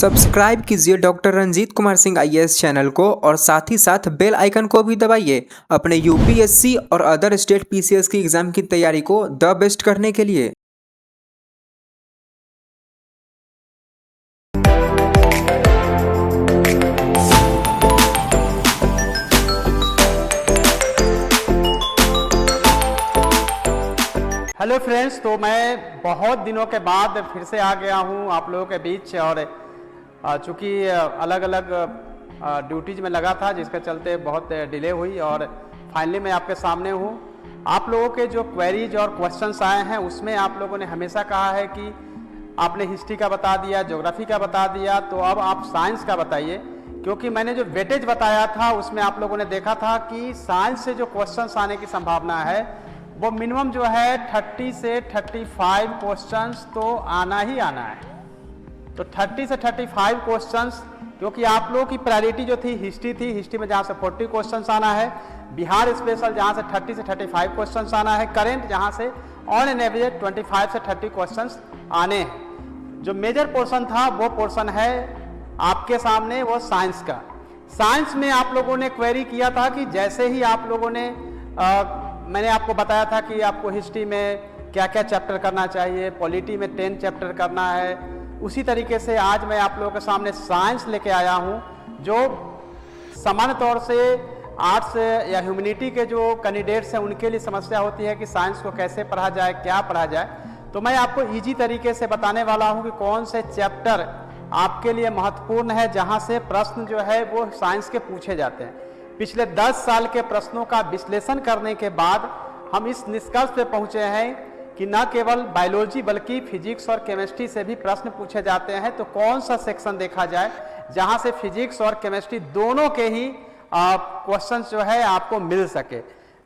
Subscribe कीजिए doctor Ranjit Kumar Singh IAS channel को और साथ ही साथ बेल आइकन को भी दबाइए अपने यूपीएससी और अदर स्टेट पीसीएस की एग्जाम की तैयारी को द बेस्ट करने के लिए। हेलो फ्रेंड्स, तो मैं बहुत दिनों के बाद फिर से आ गया हूँ आप लोगों के बीच। और चूँकि अलग अलग ड्यूटीज में लगा था, जिसके चलते बहुत डिले हुई और फाइनली मैं आपके सामने हूँ। आप लोगों के जो क्वेरीज और क्वेश्चंस आए हैं उसमें आप लोगों ने हमेशा कहा है कि आपने हिस्ट्री का बता दिया, ज्योग्राफी का बता दिया, तो अब आप साइंस का बताइए। क्योंकि मैंने जो वेटेज बताया था उसमें आप लोगों ने देखा था कि साइंस से जो क्वेश्चंस आने की संभावना है वो मिनिमम जो है 30 से 35 क्वेश्चंस तो आना ही आना है। तो 30 से 35 क्वेश्चंस, क्योंकि आप लोगों की प्रायोरिटी जो थी हिस्ट्री थी, हिस्ट्री में जहाँ से 40 क्वेश्चंस आना है, बिहार स्पेशल जहाँ से 30 से 35 क्वेश्चंस आना है, करेंट जहाँ से ऑन एन एवरेज 25 से 30 क्वेश्चंस आने हैं। जो मेजर पोर्शन था वो पोर्शन है आपके सामने वो साइंस का। साइंस में आप लोगों ने क्वेरी किया था कि जैसे ही आप लोगों ने मैंने आपको बताया था कि आपको हिस्ट्री में क्या क्या चैप्टर करना चाहिए, पॉलिटी में 10 चैप्टर करना है, उसी तरीके से आज मैं आप लोगों के सामने साइंस लेके आया हूँ। जो सामान्य तौर से आर्ट्स या ह्यूमैनिटी के जो कैंडिडेट्स हैं उनके लिए समस्या होती है कि साइंस को कैसे पढ़ा जाए, क्या पढ़ा जाए। तो मैं आपको ईजी तरीके से बताने वाला हूँ कि कौन से चैप्टर आपके लिए महत्वपूर्ण है, जहाँ से प्रश्न जो है वो साइंस के पूछे जाते हैं। पिछले 10 साल के प्रश्नों का विश्लेषण करने के बाद हम इस निष्कर्ष पे पहुंचे हैं कि न केवल बायोलॉजी बल्कि फिजिक्स और केमिस्ट्री से भी प्रश्न पूछे जाते हैं। तो कौन सा सेक्शन देखा जाए जहां से फिजिक्स और केमिस्ट्री दोनों के ही क्वेश्चंस जो है आपको मिल सके।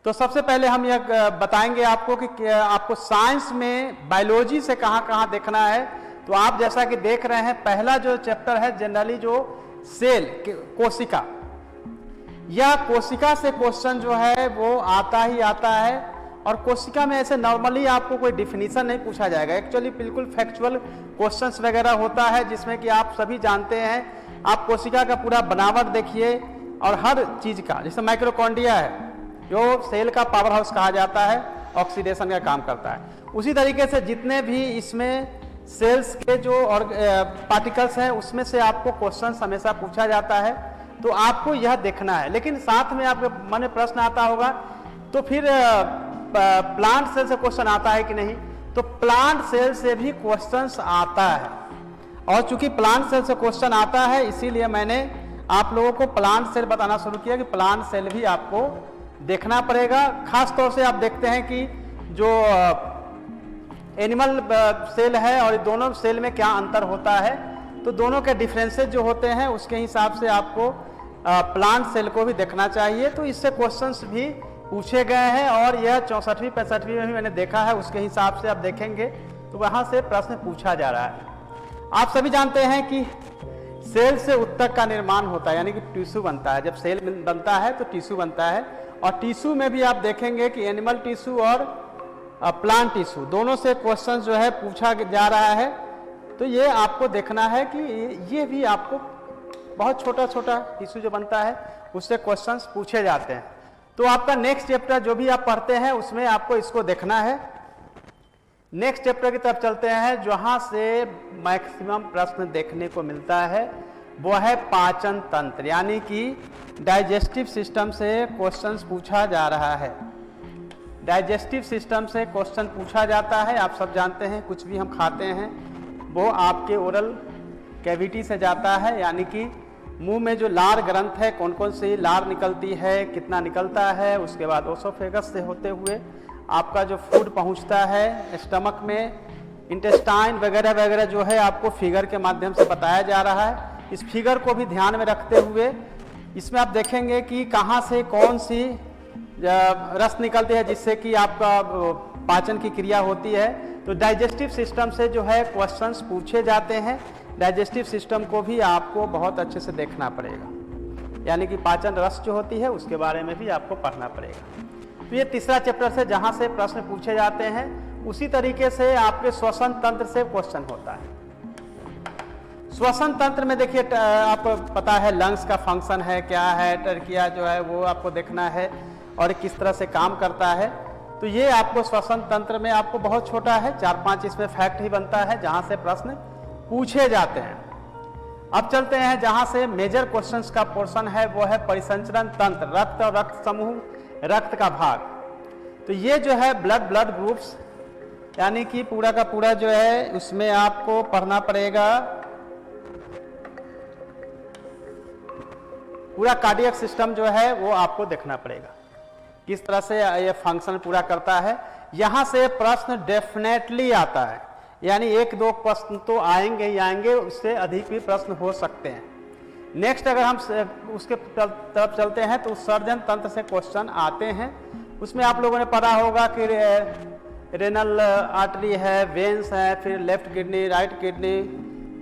तो सबसे पहले हम यह बताएंगे आपको कि आपको साइंस में बायोलॉजी से कहाँ देखना है। तो आप जैसा कि देख रहे हैं, पहला जो चैप्टर है जनरली जो सेल कोशिका, या कोशिका से क्वेश्चन जो है वो आता ही आता है। और कोशिका में ऐसे नॉर्मली आपको कोई डिफिनीशन नहीं पूछा जाएगा, एक्चुअली बिल्कुल फैक्चुअल क्वेश्चंस वगैरह होता है, जिसमें कि आप सभी जानते हैं। आप कोशिका का पूरा बनावट देखिए और हर चीज का, जैसे माइक्रोकॉन्ड्रिया है जो सेल का पावर हाउस कहा जाता है, ऑक्सीडेशन का काम करता है, उसी तरीके से जितने भी इसमें सेल्स के जो और पार्टिकल्स हैं उसमें से आपको क्वेश्चन हमेशा पूछा जाता है। तो आपको यह देखना है। लेकिन साथ में आपके मन में प्रश्न आता होगा तो फिर प्लांट सेल से क्वेश्चन आता है कि नहीं। तो प्लांट सेल से भी क्वेश्चंस आता है, और चूंकि प्लांट सेल से क्वेश्चन आता है इसीलिए मैंने आप लोगों को प्लांट सेल बताना शुरू किया कि प्लांट सेल भी आपको देखना पड़ेगा। खास तौर से आप देखते हैं कि जो एनिमल सेल है और दोनों सेल में क्या अंतर होता है, तो दोनों के डिफरेंसेस जो होते हैं उसके हिसाब से आपको प्लांट सेल को भी देखना चाहिए। तो इससे क्वेश्चंस भी पूछे गए हैं और यह 64वीं 65वीं में भी मैंने देखा है, उसके हिसाब से आप देखेंगे तो वहाँ से प्रश्न पूछा जा रहा है। आप सभी जानते हैं कि सेल से ऊतक का निर्माण होता है, यानी कि टिश्यू बनता है। जब सेल बनता है तो टिश्यू बनता है, और टिश्यू में भी आप देखेंगे कि एनिमल टिश्यू और प्लांट टिश्यू दोनों से क्वेश्चन जो है पूछा जा रहा है। तो ये आपको देखना है कि ये भी आपको बहुत छोटा छोटा टिश्यू जो बनता है उससे क्वेश्चंस पूछे जाते हैं। तो आपका नेक्स्ट चैप्टर जो भी आप पढ़ते हैं उसमें आपको इसको देखना है। नेक्स्ट चैप्टर की तरफ चलते हैं, जहां से मैक्सिमम प्रश्न देखने को मिलता है वो है पाचन तंत्र, यानी कि डाइजेस्टिव सिस्टम से क्वेश्चंस पूछा जा रहा है। डाइजेस्टिव सिस्टम से क्वेश्चन पूछा जाता है। आप सब जानते हैं कुछ भी हम खाते हैं वो आपके ओरल कैविटी से जाता है, यानी कि मुंह में जो लार ग्रंथ है, कौन कौन सी लार निकलती है, कितना निकलता है, उसके बाद ओसोफेगस से होते हुए आपका जो फूड पहुंचता है स्टमक में, इंटेस्टाइन वगैरह वगैरह जो है आपको फिगर के माध्यम से बताया जा रहा है। इस फिगर को भी ध्यान में रखते हुए इसमें आप देखेंगे कि कहाँ से कौन सी रस निकलती है जिससे कि आपका पाचन की क्रिया होती है। तो डाइजेस्टिव सिस्टम से जो है क्वेश्चंस पूछे जाते हैं। डाइजेस्टिव सिस्टम को भी आपको बहुत अच्छे से देखना पड़ेगा, यानी कि पाचन रस जो होती है उसके बारे में भी आपको पढ़ना पड़ेगा। तो ये तीसरा चैप्टर से जहाँ से प्रश्न पूछे जाते हैं, उसी तरीके से आपके श्वसन तंत्र से क्वेश्चन होता है। श्वसन तंत्र में देखिए आप पता है लंग्स का फंक्शन है क्या है, ट्रकिया जो है वो आपको देखना है और किस तरह से काम करता है। तो ये आपको श्वसन तंत्र में आपको बहुत छोटा है, 4-5 इसमें फैक्ट ही बनता है जहाँ से प्रश्न पूछे जाते हैं। अब चलते हैं जहाँ से मेजर क्वेश्चंस का पोर्शन है, वो है परिसंचरण तंत्र, रक्त और रक्त समूह, रक्त का भाग। तो ये जो है ब्लड ग्रुप्स, यानी कि पूरा का पूरा जो है उसमें आपको पढ़ना पड़ेगा पूरा कार्डियक सिस्टम जो है वो आपको देखना पड़ेगा किस तरह से ये फंक्शन पूरा करता है। यहाँ से प्रश्न डेफिनेटली आता है, यानी 1-2 प्रश्न तो आएंगे ही आएंगे, उससे अधिक भी प्रश्न हो सकते हैं। नेक्स्ट अगर हम उसके तरफ चलते हैं तो उत्सर्जन तंत्र से क्वेश्चन आते हैं। उसमें आप लोगों ने पढ़ा होगा कि रेनल आर्टरी है, वेन्स है, फिर लेफ्ट किडनी, राइट किडनी,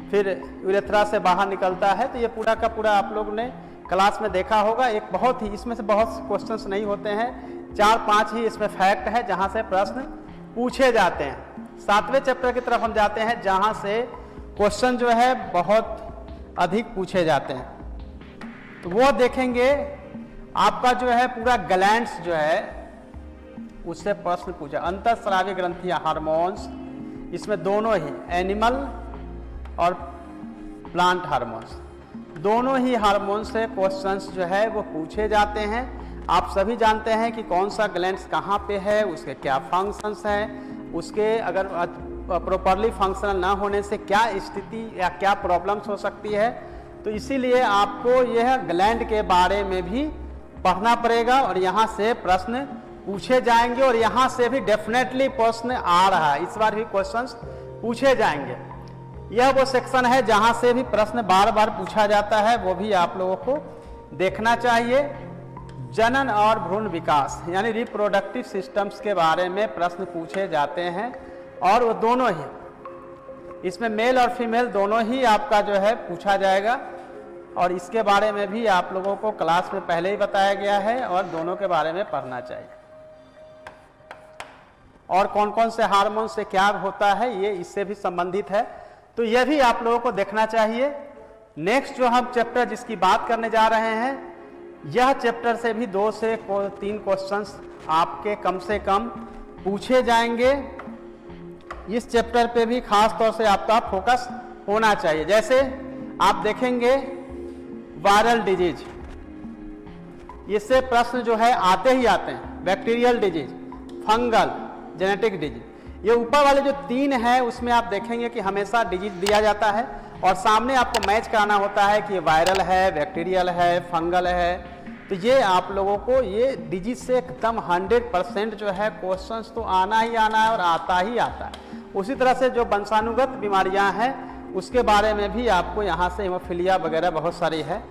फिर यूरेथ्रा से बाहर निकलता है। तो ये पूरा का पूरा आप लोग ने क्लास में देखा होगा। एक बहुत ही इसमें से बहुत क्वेश्चंस नहीं होते हैं, 4-5 ही इसमें फैक्ट है जहां से प्रश्न पूछे जाते हैं। 7वें चैप्टर की तरफ हम जाते हैं जहां से क्वेश्चन जो है बहुत अधिक पूछे जाते हैं। तो वो देखेंगे आपका जो है पूरा ग्लैंड्स जो है उससे प्रश्न पूछा, अंतःस्रावी ग्रंथियां, हार्मोन्स, इसमें दोनों ही एनिमल और प्लांट हार्मोन्स, दोनों ही हार्मोन से क्वेश्चंस जो है वो पूछे जाते हैं। आप सभी जानते हैं कि कौन सा ग्लैंड्स कहाँ पे है, उसके क्या फंक्शंस हैं, उसके अगर प्रॉपरली फंक्शनल ना होने से क्या स्थिति या क्या प्रॉब्लम्स हो सकती है। तो इसीलिए आपको यह ग्लैंड के बारे में भी पढ़ना पड़ेगा और यहाँ से प्रश्न पूछे जाएंगे और यहाँ से भी डेफिनेटली प्रश्न आ रहा है, इस बार भी क्वेश्चंस पूछे जाएंगे। यह वो सेक्शन है जहां से भी प्रश्न बार बार पूछा जाता है, वो भी आप लोगों को देखना चाहिए। जनन और भ्रूण विकास यानी रिप्रोडक्टिव सिस्टम्स के बारे में प्रश्न पूछे जाते हैं और वो दोनों ही, इसमें मेल और फीमेल दोनों ही आपका जो है पूछा जाएगा और इसके बारे में भी आप लोगों को क्लास में पहले ही बताया गया है और दोनों के बारे में पढ़ना चाहिए। और कौन कौन से हार्मोन से क्या होता है ये इससे भी संबंधित है, तो यह भी आप लोगों को देखना चाहिए। नेक्स्ट जो हम चैप्टर जिसकी बात करने जा रहे हैं, यह चैप्टर से भी 2 से 3 क्वेश्चंस आपके कम से कम पूछे जाएंगे। इस चैप्टर पे भी खास तौर से आपका फोकस होना चाहिए। जैसे आप देखेंगे वायरल डिजीज, इससे प्रश्न जो है आते ही आते हैं। Bacterial disease, fungal, genetic disease, ये ऊपर वाले जो 3 है उसमें आप देखेंगे कि हमेशा डिजीज दिया जाता है और सामने आपको मैच कराना होता है कि ये वायरल है, बैक्टीरियल है, फंगल है। तो ये आप लोगों को ये डिजीज से एकदम 100% जो है क्वेश्चंस तो आना ही आना है और आता ही आता है। उसी तरह से जो वंशानुगत बीमारियां हैं उसके बारे में भी आपको यहाँ से हेमोफीलिया वगैरह बहुत सारी है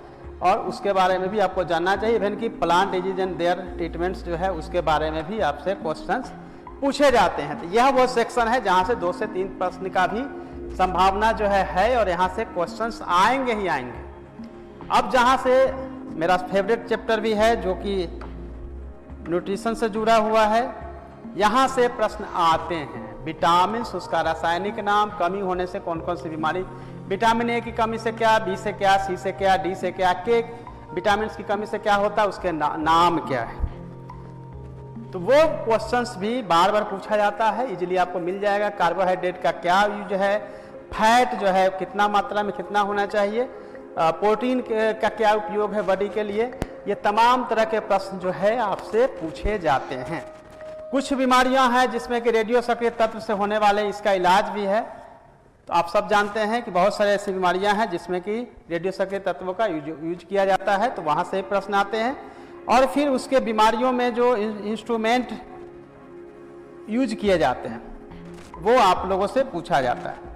और उसके बारे में भी आपको जानना चाहिए। इवन कि plant disease and their treatments जो है उसके बारे में भी आपसे क्वेश्चंस पूछे जाते हैं। तो यह वो सेक्शन है जहाँ से 2 से 3 प्रश्न का भी संभावना जो है और यहाँ से क्वेश्चंस आएंगे ही आएंगे। अब जहाँ से मेरा फेवरेट चैप्टर भी है जो कि न्यूट्रिशन से जुड़ा हुआ है, यहाँ से प्रश्न आते हैं। विटामिन, उसका रासायनिक नाम, कमी होने से कौन कौन सी बीमारी, विटामिन ए की कमी से क्या, बी से क्या, सी से क्या, डी से क्या, के विटामिन की कमी से क्या होता है, उसके नाम क्या है। तो वो क्वेश्चंस भी बार बार पूछा जाता है, इजीली आपको मिल जाएगा। कार्बोहाइड्रेट का क्या यूज है, फैट जो है कितना मात्रा में कितना होना चाहिए, प्रोटीन का क्या उपयोग है बॉडी के लिए, ये तमाम तरह के प्रश्न जो है आपसे पूछे जाते हैं। कुछ बीमारियां हैं जिसमें कि रेडियो सक्रिय तत्व से होने वाले इसका इलाज भी है। तो आप सब जानते हैं कि बहुत सारे ऐसी बीमारियां हैं जिसमें कि रेडियो सक्रिय तत्वों का यूज किया जाता है, तो वहाँ से प्रश्न आते हैं। और फिर उसके बीमारियों में जो इंस्ट्रूमेंट यूज किए जाते हैं वो आप लोगों से पूछा जाता है।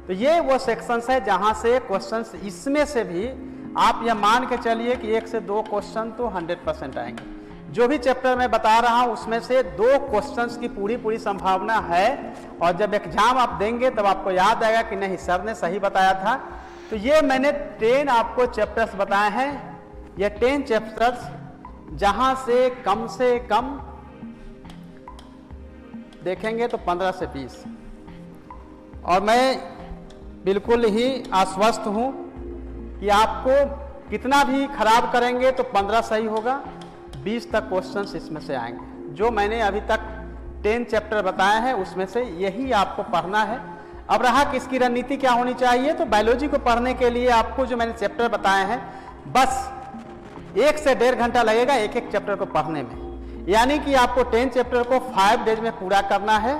तो ये वो सेक्शंस है जहाँ से क्वेश्चंस, इसमें से भी आप यह मान के चलिए कि 1 से 2 क्वेश्चन तो 100% आएंगे। जो भी चैप्टर मैं बता रहा हूँ उसमें से 2 क्वेश्चंस की पूरी संभावना है और जब एग्जाम आप देंगे तब आपको याद आएगा कि नहीं सर ने सही बताया था। तो ये मैंने 10 आपको चैप्टर्स बताए हैं। ये 10 चैप्टर्स जहां से कम देखेंगे तो 15 से 20, और मैं बिल्कुल ही आश्वस्त हूँ कि आपको कितना भी खराब करेंगे तो 15 सही होगा, 20 तक क्वेश्चंस इसमें से आएंगे। जो मैंने अभी तक 10 चैप्टर बताए हैं उसमें से यही आपको पढ़ना है। अब रहा कि इसकी रणनीति क्या होनी चाहिए, तो बायोलॉजी को पढ़ने के लिए आपको जो मैंने चैप्टर बताए हैं बस 1 से 1.5 घंटा लगेगा एक एक चैप्टर को पढ़ने में। यानी कि आपको 10 चैप्टर को 5 डेज में पूरा करना है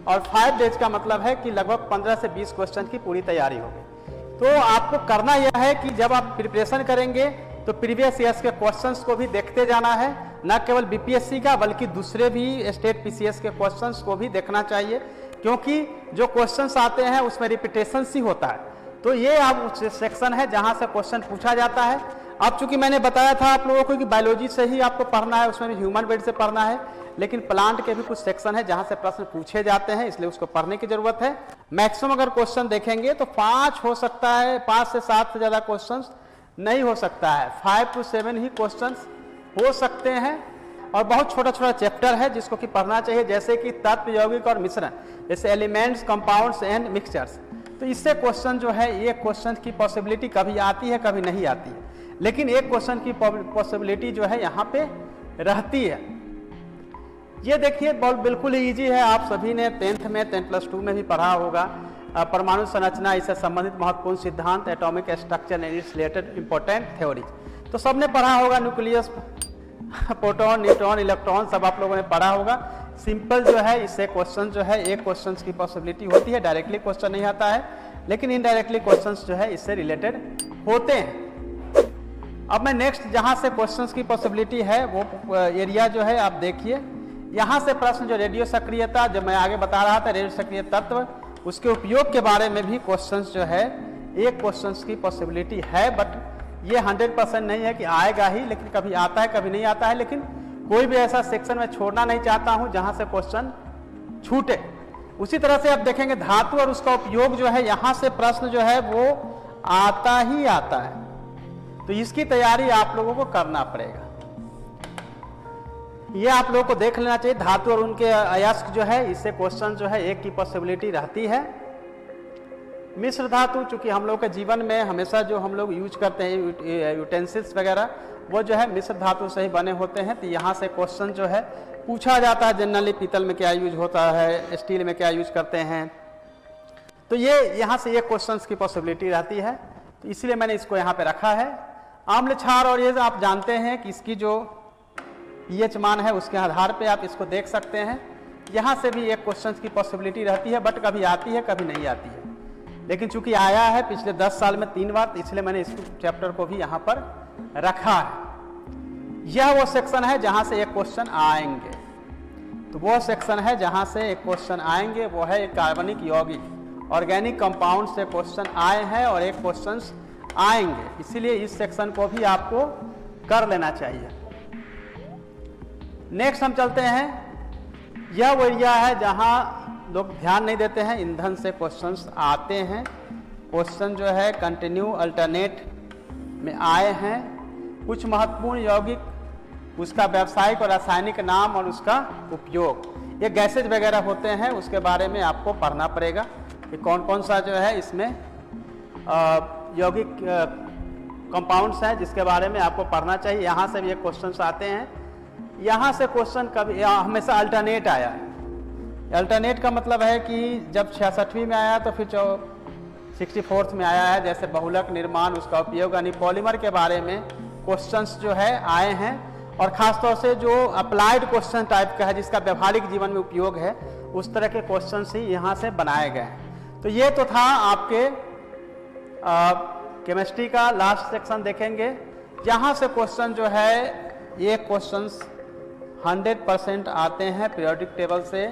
और 5 डेज का मतलब है कि लगभग 15 से 20 क्वेश्चन की पूरी तैयारी होगी। तो आपको करना यह है कि जब आप प्रिपरेशन करेंगे तो प्रीवियस ईयर्स के क्वेश्चंस को भी देखते जाना है, न केवल बीपीएससी का बल्कि दूसरे भी स्टेट पीसीएस के क्वेश्चंस को भी देखना चाहिए, क्योंकि जो क्वेश्चंस आते हैं उसमें रिपीटेशन ही होता है। तो ये आप सेक्शन है जहां से क्वेश्चन पूछा जाता है। अब चूंकि मैंने बताया था आप लोगों को कि बायोलॉजी से ही आपको पढ़ना है, उसमें भी ह्यूमन ब्रेड से पढ़ना है, लेकिन प्लांट के भी कुछ सेक्शन है जहां से प्रश्न पूछे जाते हैं, इसलिए उसको पढ़ने की जरूरत है। मैक्सिमम अगर क्वेश्चन देखेंगे तो 5 हो सकता है, 5 से 7 से ज्यादा क्वेश्चन नहीं हो सकता है, 5 to 7 ही क्वेश्चन हो सकते हैं। और बहुत छोटा छोटा चैप्टर है जिसको कि पढ़ना चाहिए, जैसे कि तत्व, यौगिक और मिश्रण, जैसे एलिमेंट्स, कंपाउंड्स एंड मिक्सचर्स। तो इससे क्वेश्चन जो है, ये क्वेश्चन की पॉसिबिलिटी कभी आती है कभी नहीं आती है, लेकिन एक क्वेश्चन की पॉसिबिलिटी जो है यहाँ पे रहती है। ये देखिए बिल्कुल इजी है, आप सभी ने 10th में 10+2 में भी पढ़ा होगा। परमाणु संरचना, इससे संबंधित महत्वपूर्ण सिद्धांत, atomic structure and it's related important theories, तो सबने पढ़ा होगा। न्यूक्लियस, प्रोटॉन, न्यूट्रॉन, इलेक्ट्रॉन सब आप लोगों ने पढ़ा होगा। सिंपल जो है इससे क्वेश्चन जो है, एक क्वेश्चन की पॉसिबिलिटी होती है, डायरेक्टली क्वेश्चन नहीं आता है, लेकिन इनडायरेक्टली क्वेश्चन जो है इससे रिलेटेड होते हैं। अब मैं नेक्स्ट जहां से क्वेश्चंस की पॉसिबिलिटी है वो एरिया जो है आप देखिए, यहाँ से प्रश्न जो रेडियो सक्रियता, जो मैं आगे बता रहा था रेडियो सक्रिय तत्व, उसके उपयोग के बारे में भी क्वेश्चंस जो है, एक क्वेश्चंस की पॉसिबिलिटी है, बट ये 100% नहीं है कि आएगा ही, लेकिन कभी आता है कभी नहीं आता है। लेकिन कोई भी ऐसा सेक्शन में छोड़ना नहीं चाहता हूं जहां से क्वेश्चन छूटे। उसी तरह से आप देखेंगे धातु और उसका उपयोग जो है, यहां से प्रश्न जो है वो आता ही आता है, तो इसकी तैयारी आप लोगों को करना पड़ेगा। ये आप लोगों को देख लेना चाहिए। धातु और उनके अयस्क जो है, इससे क्वेश्चन जो है एक की पॉसिबिलिटी रहती है। मिश्र धातु, चूंकि हम लोग के जीवन में हमेशा जो हम लोग यूज करते हैं यूटेंसिल्स वगैरह, वो जो है मिश्र धातु से ही बने होते हैं, तो यहाँ से क्वेश्चन जो है पूछा जाता है। जनरली पीतल में क्या यूज होता है, स्टील में क्या यूज करते हैं, तो ये यहाँ से ये क्वेश्चन की पॉसिबिलिटी रहती है, तो इसलिए मैंने इसको यहाँ पे रखा है। आम्ल क्षार, और ये आप जानते हैं कि इसकी जो pH मान है उसके आधार पे आप इसको देख सकते हैं। यहाँ से भी एक क्वेश्चन की पॉसिबिलिटी रहती है, बट कभी आती है कभी नहीं आती है, लेकिन चूंकि आया है पिछले 10 साल में 3 बार, इसलिए मैंने इस चैप्टर को भी यहाँ पर रखा है। यह वो सेक्शन है जहाँ से एक क्वेश्चन आएंगे, तो वो सेक्शन है जहाँ से एक क्वेश्चन आएंगे, वो है एक कार्बनिक यौगिक, ऑर्गेनिक कंपाउंड से क्वेश्चन आए हैं और एक क्वेश्चन आएंगे, इसीलिए इस सेक्शन को भी आपको कर लेना चाहिए। नेक्स्ट हम चलते हैं, यह वो एरिया है जहां लोग ध्यान नहीं देते हैं, ईंधन से क्वेश्चंस आते हैं। क्वेश्चन जो है कंटिन्यू अल्टरनेट में आए हैं। कुछ महत्वपूर्ण यौगिक, उसका व्यावसायिक और रासायनिक नाम और उसका उपयोग, ये गैसेज वगैरह होते हैं, उसके बारे में आपको पढ़ना पड़ेगा कि कौन कौन सा जो है इसमें यौगिक कंपाउंड्स हैं जिसके बारे में आपको पढ़ना चाहिए। यहाँ से भी ये क्वेश्चंस आते हैं। यहाँ से क्वेश्चन कभी हमेशा अल्टरनेट आया है। अल्टरनेट का मतलब है कि जब 66वीं में आया तो फिर 64th में आया है, जैसे बहुलक निर्माण, उसका उपयोग, यानी पॉलीमर के बारे में क्वेश्चंस जो है आए हैं, और खासतौर से जो अप्लाइड क्वेश्चन टाइप का है जिसका व्यवहारिक जीवन में उपयोग है, उस तरह के क्वेश्चंस ही यहाँ से बनाए गए हैं। तो ये तो था आपके केमिस्ट्री का। लास्ट सेक्शन देखेंगे, यहाँ से क्वेश्चन जो है ये क्वेश्चंस 100% आते हैं पीरियोडिक टेबल से,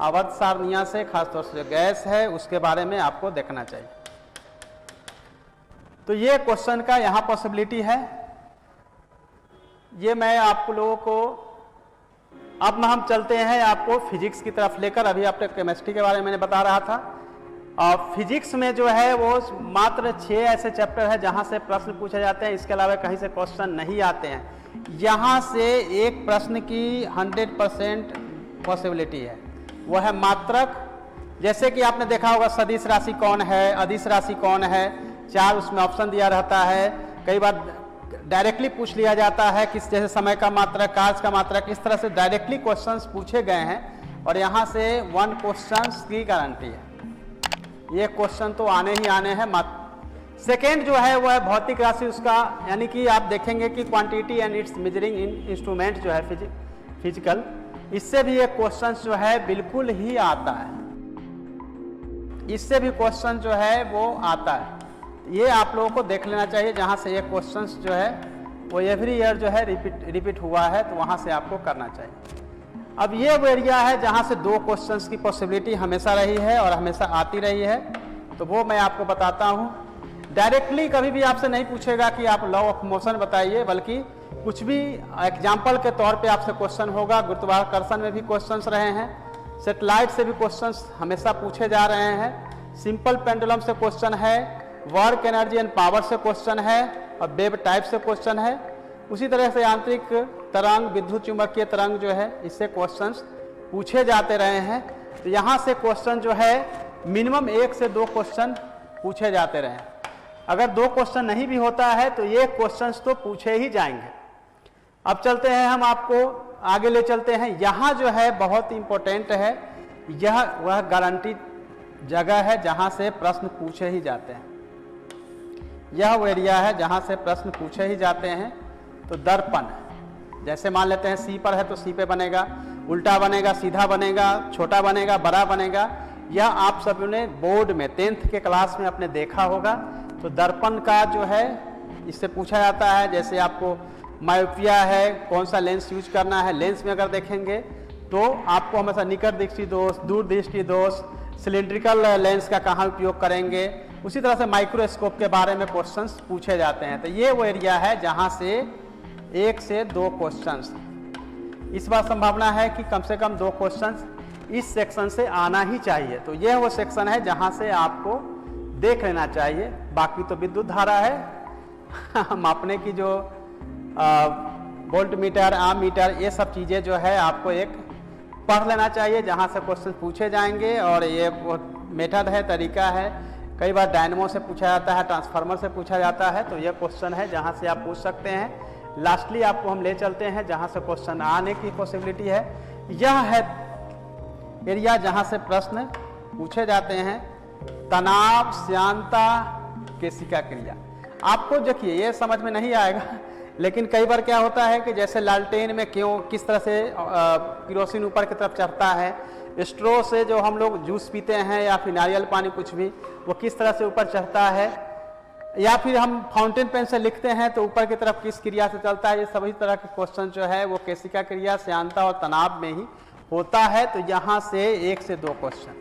आवर्त सारनिया से, खासतौर से जो गैस है उसके बारे में आपको देखना चाहिए। तो ये क्वेश्चन का यहाँ पॉसिबिलिटी है। ये मैं आप लोगों को, अब हम चलते हैं आपको फिजिक्स की तरफ लेकर। अभी आपने केमिस्ट्री के बारे में मैंने बता रहा था, और फिजिक्स में जो है वो मात्र 6 ऐसे चैप्टर है जहाँ से प्रश्न पूछे जाते हैं, इसके अलावा कहीं से क्वेश्चन नहीं आते हैं। यहाँ से एक प्रश्न की 100% पॉसिबिलिटी है, वो है मात्रक, जैसे कि आपने देखा होगा सदिश राशि कौन है, अदिश राशि कौन है, 4 उसमें ऑप्शन दिया रहता है। कई बार डायरेक्टली पूछ लिया जाता है किस जैसे समय का मात्रक, कार्य का मात्रक, इस तरह से डायरेक्टली क्वेश्चंस पूछे गए हैं और यहाँ से 1 क्वेश्चंस की गारंटी है। ये क्वेश्चन तो आने ही आने हैं। सेकेंड जो है वो है भौतिक राशि उसका, यानी कि आप देखेंगे कि quantity and it's measuring instrument जो है फिजिकल, इससे भी एक क्वेश्चन जो है बिल्कुल ही आता है, इससे भी क्वेश्चन जो है वो आता है। ये आप लोगों को देख लेना चाहिए जहाँ से ये क्वेश्चन जो है वो एवरी ईयर जो है रिपीट हुआ है, तो वहाँ से आपको करना चाहिए। अब ये वो एरिया है जहाँ से 2 क्वेश्चंस की पॉसिबिलिटी हमेशा रही है और हमेशा आती रही है, तो वो मैं आपको बताता हूँ। डायरेक्टली कभी भी आपसे नहीं पूछेगा कि आप लॉ ऑफ मोशन बताइए, बल्कि कुछ भी एग्जाम्पल के तौर पे आपसे क्वेश्चन होगा। गुरुत्वाकर्षण में भी क्वेश्चंस रहे हैं, सेटेलाइट से भी क्वेश्चंस हमेशा पूछे जा रहे हैं, सिंपल पेंडुलम से क्वेश्चन है, वर्क एनर्जी एंड पावर से क्वेश्चन है और वेव टाइप से क्वेश्चन है। उसी तरह से यांत्रिक तरंग, विद्युत चुंबकीय तरंग जो है, इससे क्वेश्चंस पूछे जाते रहे हैं। तो यहाँ से क्वेश्चन जो है मिनिमम 1 से 2 क्वेश्चन पूछे जाते रहे हैं। अगर 2 क्वेश्चन नहीं भी होता है तो ये क्वेश्चंस तो पूछे ही जाएंगे। अब चलते हैं, हम आपको आगे ले चलते हैं। यहाँ जो है बहुत इंपॉर्टेंट है, यह वह गारंटी जगह है जहाँ से प्रश्न पूछे ही जाते हैं। यह वो एरिया है जहाँ से प्रश्न पूछे ही जाते हैं। तो दर्पण, जैसे मान लेते हैं सी पर है तो सी पे बनेगा, उल्टा बनेगा, सीधा बनेगा, छोटा बनेगा, बड़ा बनेगा। यह आप सब ने बोर्ड में 10th के क्लास में आपने देखा होगा। तो दर्पण का जो है इससे पूछा जाता है। जैसे आपको मायोपिया है, कौन सा लेंस यूज करना है, लेंस में अगर देखेंगे तो आपको हमेशा निकट दृष्टि दोष, दूर दृष्टि दोष, सिलिंड्रिकल लेंस का कहाँ उपयोग करेंगे। उसी तरह से माइक्रोस्कोप के बारे में क्वेश्चंस पूछे जाते हैं। तो ये वो एरिया है जहाँ से 1 से 2 क्वेश्चंस, इस बार संभावना है कि कम से कम 2 क्वेश्चंस इस सेक्शन से आना ही चाहिए। तो यह वो सेक्शन है जहाँ से आपको देख लेना चाहिए। बाकी तो विद्युत धारा है मापने की, जो वोल्ट मीटर, आम मीटर, ये सब चीज़ें जो है आपको एक पढ़ लेना चाहिए जहाँ से क्वेश्चन पूछे जाएंगे। और ये वो मेथड है, तरीका है। कई बार डायनमो से पूछा जाता है, ट्रांसफार्मर से पूछा जाता है। तो ये क्वेश्चन है जहाँ से आप पूछ सकते हैं। लास्टली आपको हम ले चलते हैं जहाँ से क्वेश्चन आने की पॉसिबिलिटी है। यह है एरिया जहाँ से प्रश्न पूछे जाते हैं। तनाव, श्यानता, केशिका क्रिया। आपको देखिए ये समझ में नहीं आएगा, लेकिन कई बार क्या होता है कि जैसे लालटेन में क्यों किस तरह से केरोसिन ऊपर की तरफ चढ़ता है, स्ट्रो से जो हम लोग जूस पीते हैं या फिर नारियल पानी कुछ भी, वो किस तरह से ऊपर चढ़ता है, या फिर हम फाउंटेन पेन से लिखते हैं तो ऊपर की तरफ किस क्रिया से चलता है। ये सभी तरह के क्वेश्चन जो है वो केशिका क्रिया, श्यानता और तनाव में ही होता है। तो यहाँ से 1 से 2 क्वेश्चन,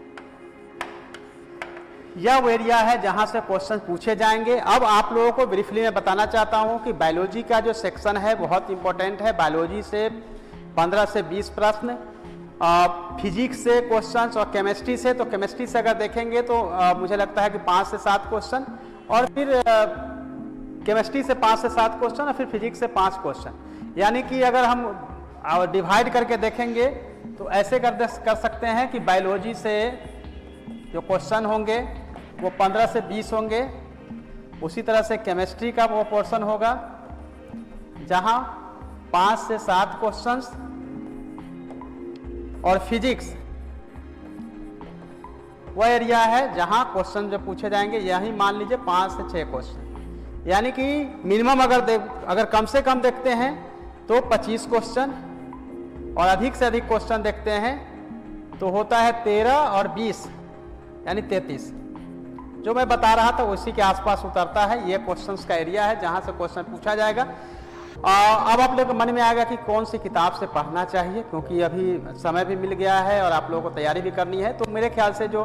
यह वो एरिया है जहाँ से क्वेश्चन पूछे जाएंगे। अब आप लोगों को ब्रीफली मैं बताना चाहता हूँ कि बायोलॉजी का जो सेक्शन है बहुत इंपॉर्टेंट है। बायोलॉजी से 15 से 20 प्रश्न, फिजिक्स से क्वेश्चंस और केमिस्ट्री से, तो केमिस्ट्री से अगर देखेंगे तो मुझे लगता है कि 5 से 7 क्वेश्चन, और फिर केमिस्ट्री से 5 से 7 क्वेश्चन और फिर फिजिक्स से 5 क्वेश्चन। यानी कि अगर हम डिवाइड करके देखेंगे तो ऐसे कर सकते हैं कि बायोलॉजी से जो क्वेश्चन होंगे वो 15 से 20 होंगे। उसी तरह से केमिस्ट्री का वो पोर्शन होगा जहां 5 से 7 क्वेश्चंस, और फिजिक्स वह एरिया है जहां क्वेश्चन जो पूछे जाएंगे यही मान लीजिए 5 से 6 क्वेश्चन। यानी कि मिनिमम अगर कम से कम देखते हैं तो 25 क्वेश्चन, और अधिक से अधिक क्वेश्चन देखते हैं तो होता है 13 और 20 यानी 33। जो मैं बता रहा था उसी के आसपास उतरता है। ये क्वेश्चंस का एरिया है जहां से क्वेश्चन पूछा जाएगा। अब आप लोगों के मन में आएगा कि कौन सी किताब से पढ़ना चाहिए, क्योंकि अभी समय भी मिल गया है और आप लोगों को तैयारी भी करनी है। तो मेरे ख्याल से जो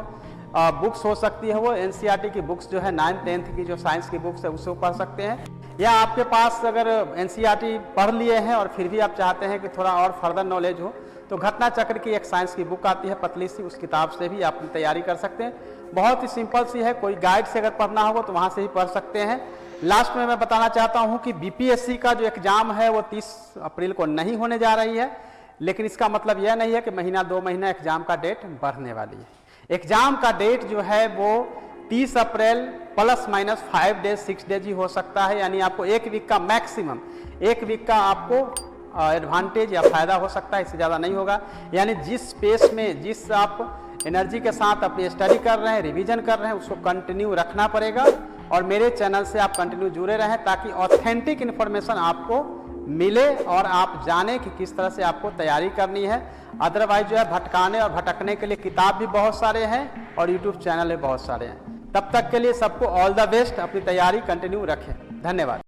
बुक्स हो सकती है वो एनसीईआरटी की बुक्स जो है 9th 10th की जो साइंस की बुक्स है उससे पढ़ सकते हैं। या आपके पास अगर एनसीईआरटी पढ़ लिए हैं और फिर भी आप चाहते हैं कि थोड़ा और फर्दर नॉलेज हो, तो घटना चक्र की एक साइंस की बुक आती है पतली सी, उस किताब से भी आप तैयारी कर सकते हैं। बहुत ही सिंपल सी है, कोई गाइड से अगर पढ़ना होगा तो वहाँ से ही पढ़ सकते हैं। लास्ट में मैं बताना चाहता हूँ कि बीपीएससी का जो एग्जाम है वो 30 अप्रैल को नहीं होने जा रही है, लेकिन इसका मतलब यह नहीं है कि महीना 2 महीना एग्जाम का डेट बढ़ने वाली है। एग्ज़ाम का डेट जो है वो 30 अप्रैल प्लस माइनस 5 डेज 6 डेज ही हो सकता है, यानी आपको एक वीक का मैक्सिमम, एक वीक का आपको एडवांटेज या फ़ायदा हो सकता है, इससे ज़्यादा नहीं होगा। यानी जिस पेस में, जिस आप एनर्जी के साथ अपनी स्टडी कर रहे हैं, रिवीजन कर रहे हैं, उसको कंटिन्यू रखना पड़ेगा। और मेरे चैनल से आप कंटिन्यू जुड़े रहें ताकि ऑथेंटिक इन्फॉर्मेशन आपको मिले और आप जाने कि किस तरह से आपको तैयारी करनी है। अदरवाइज जो है भटकाने और भटकने के लिए किताब भी बहुत सारे हैं और यूट्यूब चैनल भी बहुत सारे हैं। तब तक के लिए सबको ऑल द बेस्ट, अपनी तैयारी कंटिन्यू रखें। धन्यवाद।